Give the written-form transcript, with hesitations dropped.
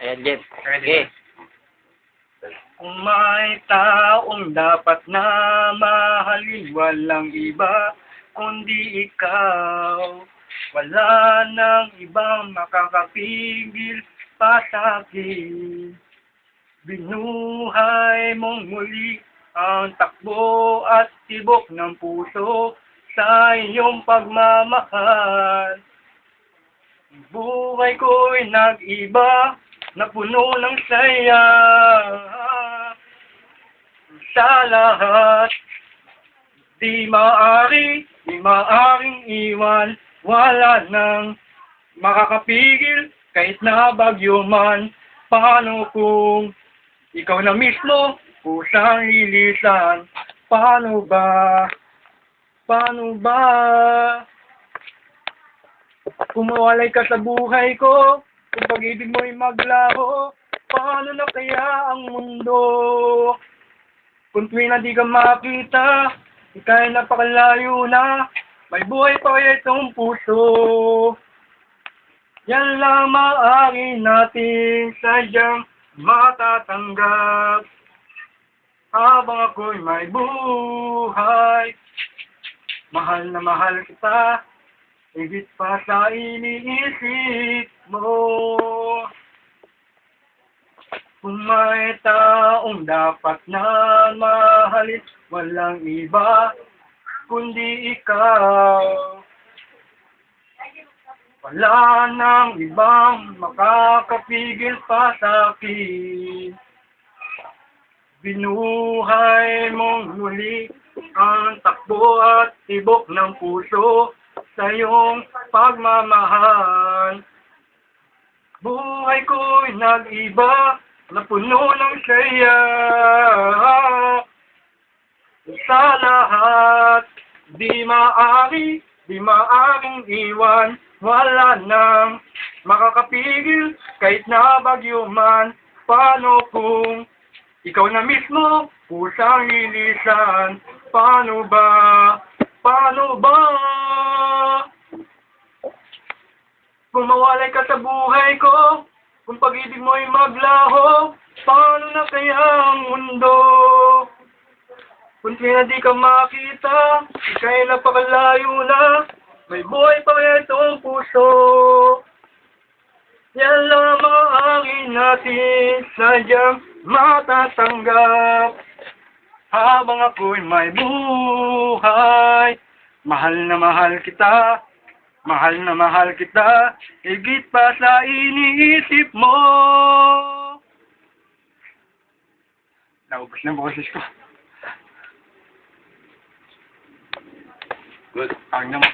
Ayan, Jeff. Okay. Kung may taong dapat na mahalin, walang iba kundi ikaw. Wala nang ibang makakapigil pa sa'kin. Binuhay mong muli ang takbo at tibok ng puso sa iyong pagmamahal. Buhay ko'y nag-iba na puno ng saya. Sa lahat, di maaring iwan, wala nang makakapigil kahit na bagyo man. Paano kung ikaw na mismo kusang ilisan? Paano ba? Paano ba? Kung mawalay ka sa buhay ko, kung pag-ibig mo'y maglaho, paano na kaya ang mundo? Kung tuwing na di ka makita, ika'y napakalayo na, may buhay pa kaya itong puso. Yan lang maaari natin sadyang matatanggap. Habang ako'y may buhay, mahal na mahal kita, higit pa sa iniisip mo. Kung may taong dapat na mahalin, walang iba kundi ikaw. Wala nang ibang makakapigil pa sa'kin. Binuhay mong muli ang takbo at tibok ng puso sa iyong pagmamahal. Buhay ko'y nag-iba na puno ng saya. Sa lahat, di maaring iwan, wala nang makakapigil kahit na bagyo man. Paano kung ikaw na mismo kusang ilisan? Paano ba? Paano ba? Kung mawalay ka sa buhay ko, kung pag-ibig mo'y maglaho, paano na kaya ang mundo? Kung na di ka makita, ika'y napakalayo na, may buhay pa kaya itong puso. Yan lang maaari natin sadyang matatanggap. Habang ako'y may buhay, mahal na mahal kita, mahal na mahal kita, higit pa sa iniisip mo. Naubos na boses ko. Good. Ang naman